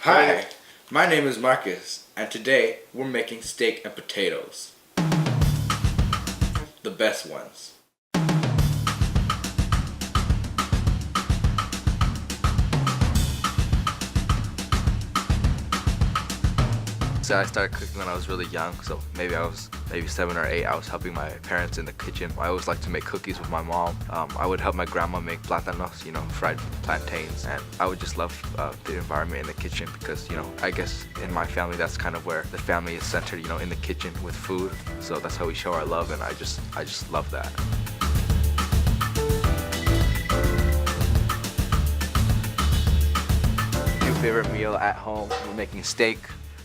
Hi, my name is Marcus, and today we're making steak and potatoes. The best ones. So I started cooking when I was really young, so maybe I was 7 or 8. I was helping my parents in the kitchen. I always liked to make cookies with my mom. I would help my grandma make plátanos, fried plantains, and I would just love the environment in the kitchen because, I guess in my family that's kind of where the family is centered, in the kitchen with food. So that's how we show our love, and I just love that. New favorite meal at home, we're making steak,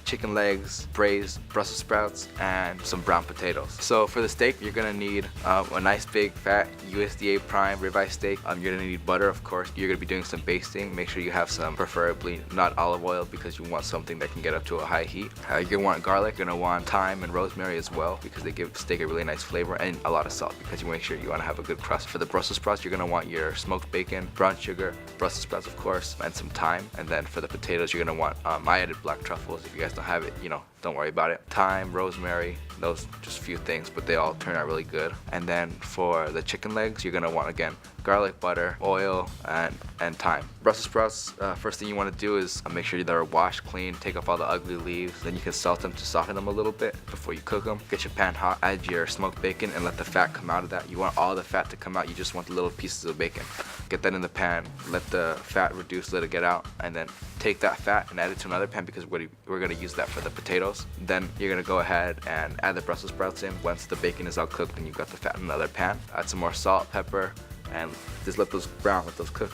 chicken legs, braised Brussels sprouts, and some brown potatoes. So for the steak, you're gonna need a nice big fat USDA prime ribeye steak. You're gonna need butter, of course. You're gonna be doing some basting. Make sure you have some, preferably not olive oil, because you want something that can get up to a high heat. You're gonna want garlic, you're gonna want thyme and rosemary as well, because they give steak a really nice flavor, and a lot of salt, because you make sure you wanna have a good crust. For the Brussels sprouts, you're gonna want your smoked bacon, brown sugar, Brussels sprouts, of course, and some thyme. And then for the potatoes, you're gonna want, I added black truffles. If you guys don't have it, don't worry about it. Thyme, rosemary, those just a few things, but they all turn out really good. And then for the chicken legs, you're gonna want, again, garlic, butter, oil, and thyme. Brussels sprouts, first thing you want to do is make sure they're washed clean, take off all the ugly leaves. Then you can salt them to soften them a little bit before you cook them. Get your pan hot, add your smoked bacon, and let the fat come out of that. You want all the fat to come out, you just want the little pieces of bacon. Get that in the pan, let the fat reduce, let it get out, and then take that fat and add it to another pan because we're gonna use that for the potatoes. Then you're gonna go ahead and add the Brussels sprouts in. Once the bacon is all cooked and you've got the fat in another pan, add some more salt, pepper, and just let those brown, let those cook.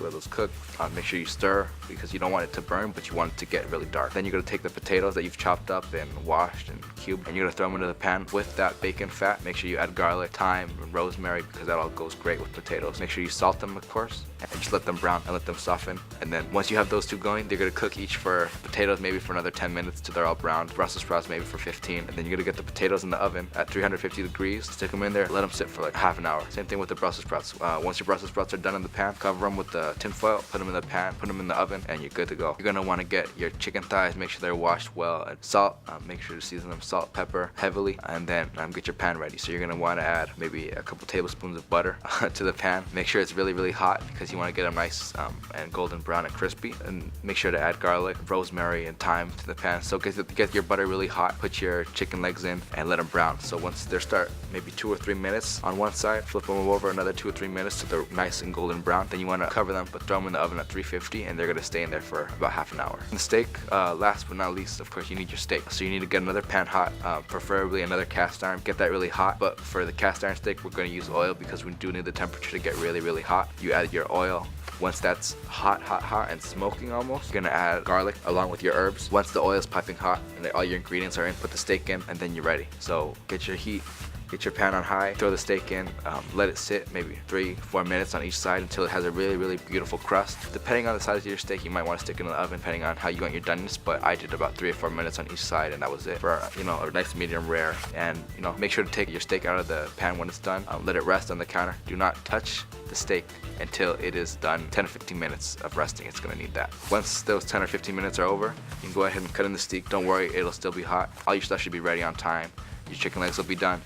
Make sure you stir because you don't want it to burn, but you want it to get really dark. Then you're gonna take the potatoes that you've chopped up and washed and cubed, and you're gonna throw them into the pan with that bacon fat. Make sure you add garlic, thyme, and rosemary because that all goes great with potatoes. Make sure you salt them, of course, and just let them brown and let them soften. And then once you have those two going, they're gonna cook each for potatoes maybe for another 10 minutes till they're all browned. Brussels sprouts maybe for 15. And then you're gonna get the potatoes in the oven at 350 degrees. Stick them in there, let them sit for like half an hour. Same thing with the Brussels sprouts. Once your Brussels sprouts are done in the pan, cover them with the tin foil, put them in the pan, put them in the oven, and you're good to go. You're gonna wanna get your chicken thighs, make sure they're washed well, and salt, make sure to season them salt, pepper heavily, and then get your pan ready. So you're gonna wanna add maybe a couple tablespoons of butter to the pan. Make sure it's really, really hot because you wanna get them nice and golden brown and crispy. And make sure to add garlic, rosemary, and thyme to the pan. So get your butter really hot, put your chicken legs in, and let them brown. So once they start maybe 2 or 3 minutes on one side, flip them over another 2 or 3 minutes till they're nice and golden brown. Then you wanna cover them, but throw them in the oven at 350, and they're gonna stay in there for about half an hour. And the steak, last but not least, of course, you need your steak. So you need to get another pan hot, preferably another cast iron. Get that really hot, but for the cast iron steak, we're gonna use oil because we do need the temperature to get really, really hot. You add your oil. Once that's hot and smoking almost, you're gonna add garlic along with your herbs. Once the oil is piping hot and all your ingredients are in, put the steak in, and then you're ready. So get your heat, get your pan on high, throw the steak in, let it sit maybe 3-4 minutes on each side until it has a really, really beautiful crust. Depending on the size of your steak, you might want to stick it in the oven depending on how you want your doneness, but I did about 3 or 4 minutes on each side, and that was it for a nice medium rare. And make sure to take your steak out of the pan when it's done. Let it rest on the counter. Do not touch the steak until it is done. 10 or 15 minutes of resting, it's gonna need that. Once those 10 or 15 minutes are over, you can go ahead and cut in the steak. Don't worry, it'll still be hot. All your stuff should be ready on time. Your chicken legs will be done.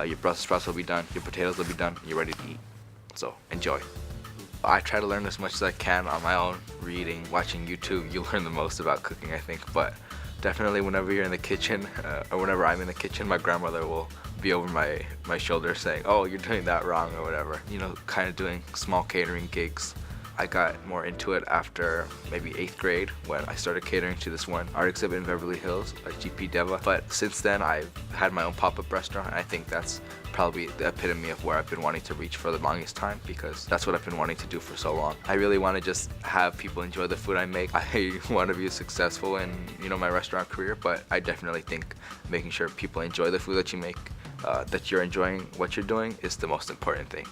Your Brussels sprouts will be done, your potatoes will be done, you're ready to eat. So enjoy. I try to learn as much as I can on my own, reading, watching YouTube. You learn the most about cooking, I think, but definitely whenever you're in the kitchen, or whenever I'm in the kitchen, my grandmother will be over my shoulder saying, oh, you're doing that wrong or whatever. Kind of doing small catering gigs. I got more into it after maybe 8th grade when I started catering to this one art exhibit in Beverly Hills at GP Deva. But since then, I've had my own pop-up restaurant, and I think that's probably the epitome of where I've been wanting to reach for the longest time because that's what I've been wanting to do for so long. I really want to just have people enjoy the food I make. I want to be successful in my restaurant career, but I definitely think making sure people enjoy the food that you make, that you're enjoying what you're doing is the most important thing.